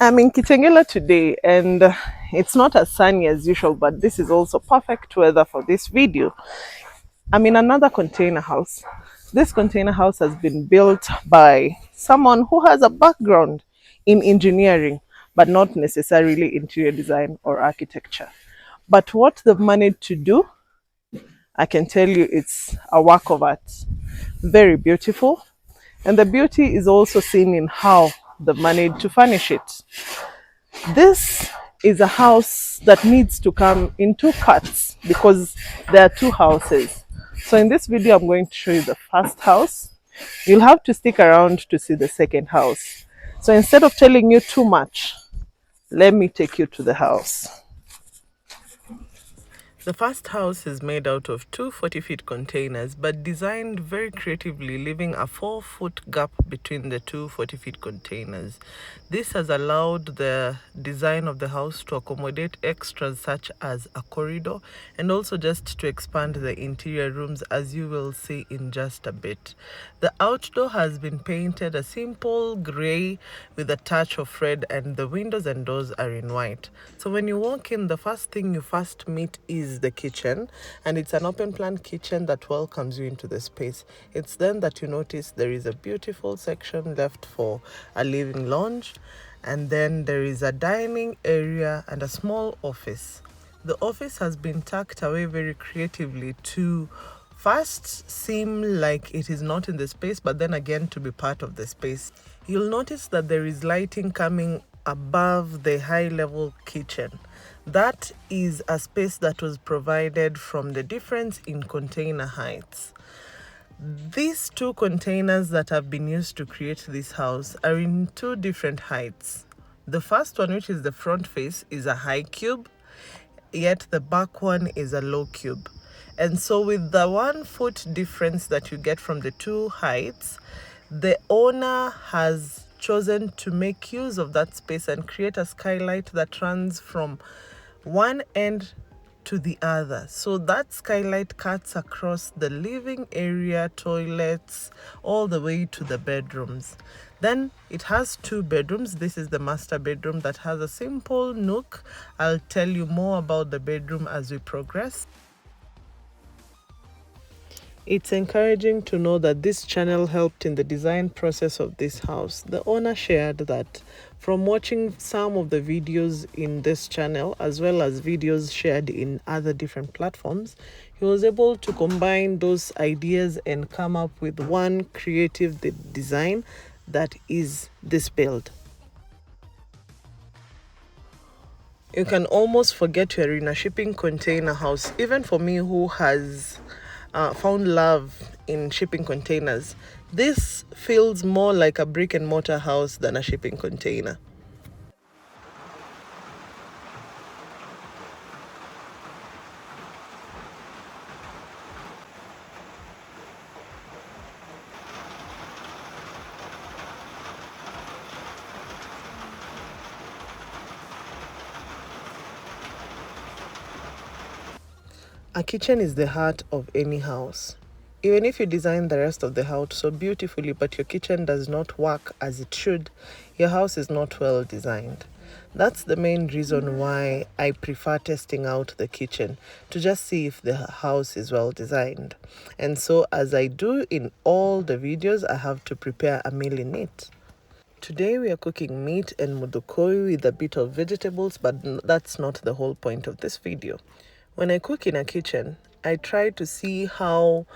I'm in Kitengela today and it's not as sunny as usual, but this is also perfect weather for this video. I'm in another container house. This container house has been built by someone who has a background in engineering, but not necessarily interior design or architecture. But what they've managed to do, I can tell you it's a work of art. Very beautiful. And the beauty is also seen in how they've managed to furnish it. This is a house that needs to come in two parts because there are two houses. So in this video, I'm going to show you the first house. You'll have to stick around to see the second house. So instead of telling you too much, let me take you to the house. The first house is made out of two 40-feet containers, but designed very creatively, leaving a 4-foot gap between the two 40-feet containers. This has allowed the design of the house to accommodate extras such as a corridor and also just to expand the interior rooms, as you will see in just a bit. The outdoor has been painted a simple grey with a touch of red, and the windows and doors are in white. So when you walk in, the first thing you first meet is the kitchen, and it's an open plan kitchen that welcomes you into the space. It's then that you notice there is a beautiful section left for a living lounge, and then there is a dining area and a small office. The office has been tucked away very creatively to first seem like it is not in the space, but then again to be part of the space. You'll notice that there is lighting coming above the high level kitchen. That is a space that was provided from the difference in container heights. These two containers that have been used to create this house are in two different heights. The first one, which is the front face, is a high cube, yet the back one is a low cube. And so with the 1 foot difference that you get from the two heights, the owner has chosen to make use of that space and create a skylight that runs from one end to the other. So that skylight cuts across the living area, toilets, all the way to the bedrooms. Then it has two bedrooms. This is the master bedroom that has a simple nook. I'll tell you more about the bedroom as we progress. It's encouraging to know that this channel helped in the design process of this house. The owner shared that from watching some of the videos in this channel, as well as videos shared in other different platforms, he was able to combine those ideas and come up with one creative design that is this build. You can almost forget you're in a shipping container house. Even for me, who has found love in shipping containers, this feels more like a brick and mortar house than a shipping container. A kitchen is the heart of any house. Even if you design the rest of the house so beautifully, but your kitchen does not work as it should, your house is not well designed. That's the main reason why I prefer testing out the kitchen, to just see if the house is well designed. And so, as I do in all the videos, I have to prepare a meal in it. Today we are cooking meat and mudokoi with a bit of vegetables, but that's not the whole point of this video. When I cook in a kitchen, I try to see how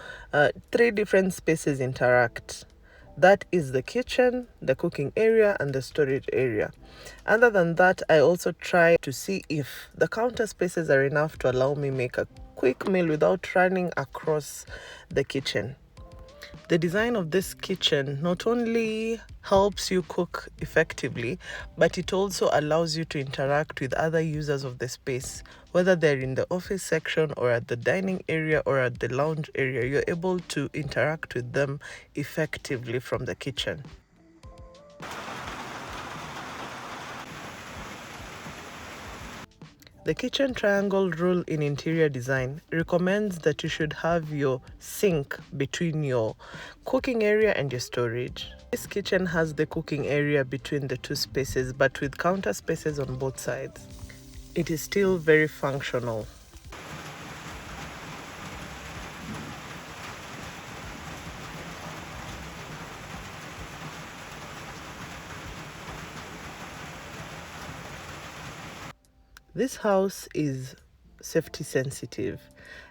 three different spaces interact. That is the kitchen, the cooking area, and the storage area. Other than that, I also try to see if the counter spaces are enough to allow me make a quick meal without running across the kitchen. The design of this kitchen not only helps you cook effectively, but it also allows you to interact with other users of the space. Whether they're in the office section or at the dining area or at the lounge area, you're able to interact with them effectively from the kitchen. The kitchen triangle rule in interior design recommends that you should have your sink between your cooking area and your storage. This kitchen has the cooking area between the two spaces, but with counter spaces on both sides. It is still very functional. This house is safety sensitive.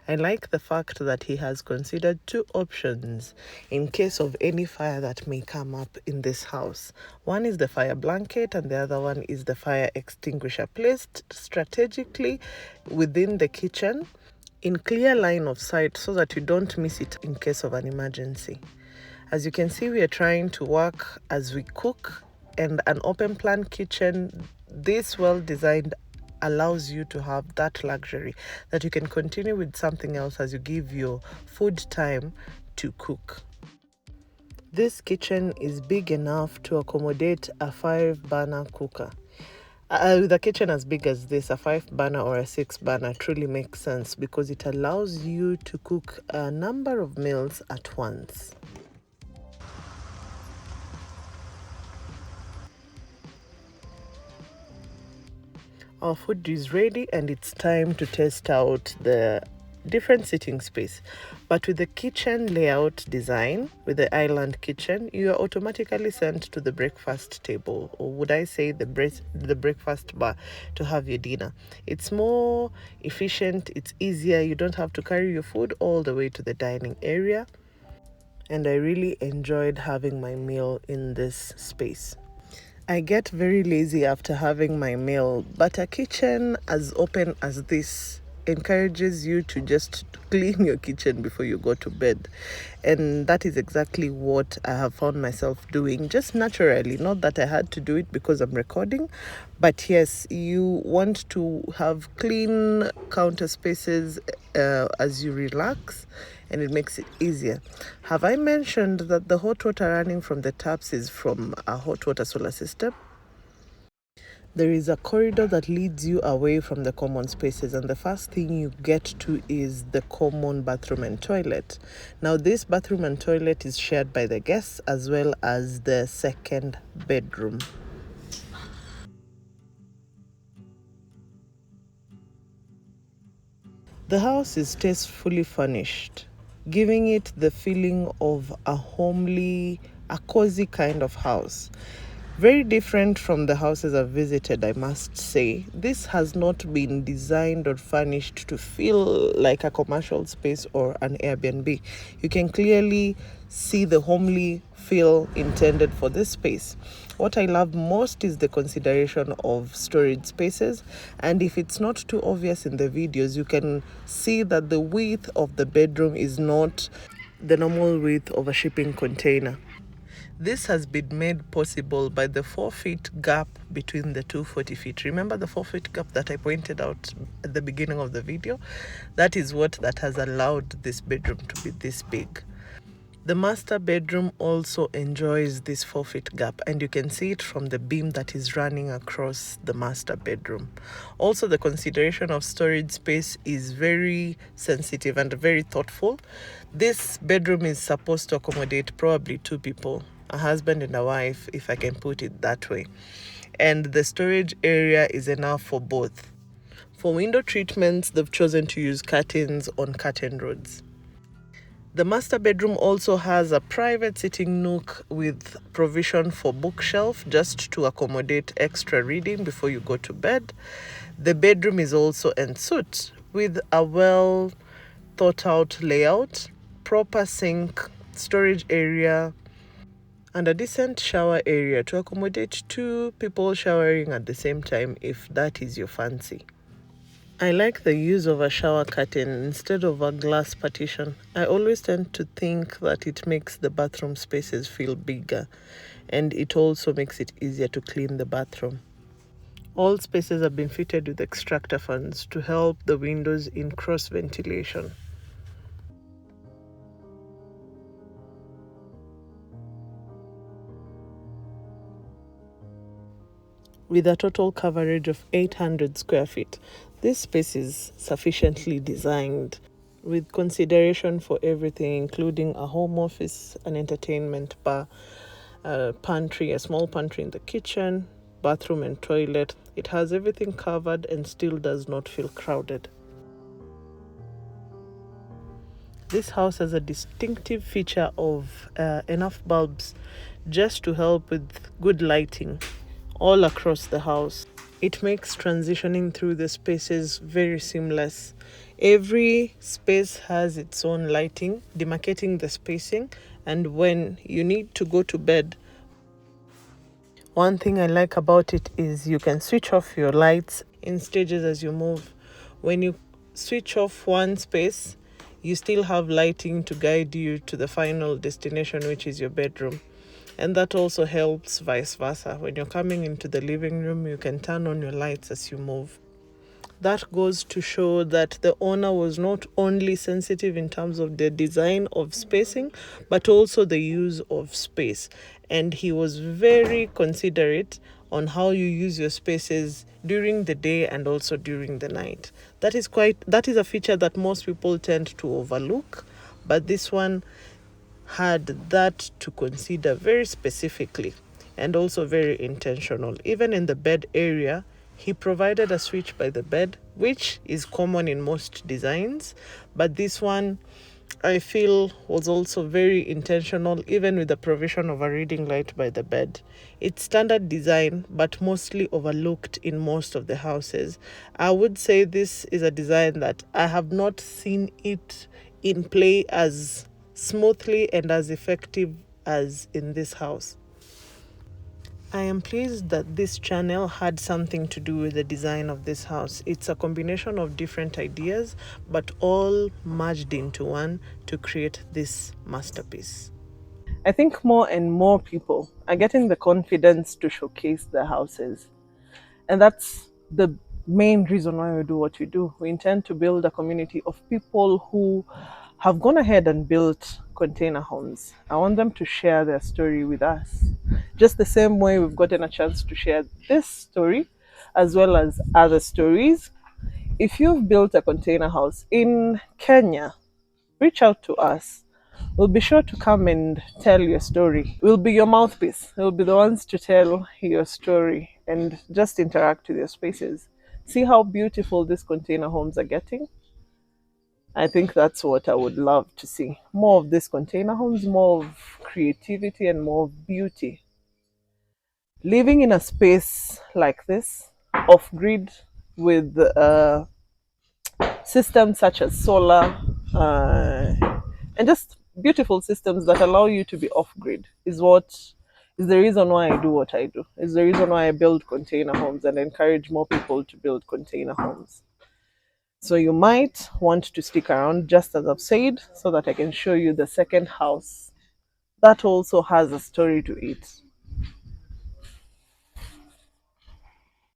I like the fact that he has considered two options in case of any fire that may come up in this house. One is the fire blanket and the other one is the fire extinguisher, placed strategically within the kitchen in clear line of sight so that you don't miss it in case of an emergency. As you can see, we are trying to work as we cook, and an open plan kitchen, this well designed, allows you to have that luxury that you can continue with something else as you give your food time to cook. This kitchen is big enough to accommodate a 5-burner cooker. With a kitchen as big as this, a 5-burner or a 6-burner truly makes sense because it allows you to cook a number of meals at once. Our food is ready and it's time to test out the different sitting space. But with the kitchen layout design, with the island kitchen, you are automatically sent to the breakfast table, or would I say the breakfast bar, to have your dinner. It's more efficient, it's easier, you don't have to carry your food all the way to the dining area. And I really enjoyed having my meal in this space. I get very lazy after having my meal, but a kitchen as open as this encourages you to just clean your kitchen before you go to bed. And that is exactly what I have found myself doing, just naturally. Not that I had to do it because I'm recording, but yes, you want to have clean counter spaces as you relax, and it makes it easier. Have I mentioned that the hot water running from the taps is from a hot water solar system? There is a corridor that leads you away from the common spaces, and the first thing you get to is the common bathroom and toilet. Now, this bathroom and toilet is shared by the guests as well as the second bedroom. The house is tastefully furnished, giving it the feeling of a homely, a cozy kind of house. Very different from the houses I've visited, I must say. This has not been designed or furnished to feel like a commercial space or an Airbnb. You can clearly see the homely feel intended for this space. What I love most is the consideration of storage spaces, and if it's not too obvious in the videos, you can see that the width of the bedroom is not the normal width of a shipping container. This has been made possible by the 4-feet gap between the two 40-feet. Remember the 4-feet gap that I pointed out at the beginning of the video? That is what that has allowed this bedroom to be this big. The master bedroom also enjoys this 4-feet gap, and you can see it from the beam that is running across the master bedroom. Also, the consideration of storage space is very sensitive and very thoughtful. This bedroom is supposed to accommodate probably 2 people, a husband and a wife, if I can put it that way. And the storage area is enough for both. For window treatments, they've chosen to use curtains on curtain rods. The master bedroom also has a private sitting nook with provision for bookshelf just to accommodate extra reading before you go to bed. The bedroom is also ensuite with a well thought out layout, proper sink, storage area, and a decent shower area to accommodate 2 people showering at the same time if that is your fancy. I like the use of a shower curtain instead of a glass partition. I always tend to think that it makes the bathroom spaces feel bigger, and it also makes it easier to clean the bathroom. All spaces have been fitted with extractor fans to help the windows in cross ventilation. with a total coverage of 800 square feet. This space is sufficiently designed with consideration for everything, including a home office, an entertainment bar, a pantry, a small pantry in the kitchen, bathroom, and toilet. It has everything covered and still does not feel crowded. This house has a distinctive feature of enough bulbs just to help with good lighting all across the house. It makes transitioning through the spaces very seamless. Every space has its own lighting, demarcating the spacing, and when you need to go to bed, one thing I like about it is you can switch off your lights in stages as you move. When you switch off one space, you still have lighting to guide you to the final destination, which is your bedroom. And that also helps vice versa. When you're coming into the living room, you can turn on your lights as you move. That goes to show that the owner was not only sensitive in terms of the design of spacing, but also the use of space. And he was very considerate on how you use your spaces during the day and also during the night. That is a feature that most people tend to overlook, but this one had that to consider very specifically and also very intentional. Even in the bed area, he provided a switch by the bed, which is common in most designs, but this one I feel was also very intentional, even with the provision of a reading light by the bed. It's standard design, but mostly overlooked in most of the houses. I would say this is a design that I have not seen it in play as smoothly and as effective as in this house. I am pleased that this channel had something to do with the design of this house. It's a combination of different ideas, but all merged into one to create this masterpiece. I think more and more people are getting the confidence to showcase their houses. And that's the main reason why we do what we do. We intend to build a community of people who have gone ahead and built container homes. I want them to share their story with us. Just the same way we've gotten a chance to share this story as well as other stories. If you've built a container house in Kenya, reach out to us. We'll be sure to come and tell your story. We'll be your mouthpiece. We'll be the ones to tell your story and just interact with your spaces. See how beautiful these container homes are getting? I think that's what I would love to see. More of these container homes, more of creativity, and more of beauty. Living in a space like this, off grid, with systems such as solar uh, and just beautiful systems that allow you to be off grid is the reason why I do what I do. Is the reason why I build container homes and encourage more people to build container homes. So you might want to stick around, just as I've said, so that I can show you the second house that also has a story to it.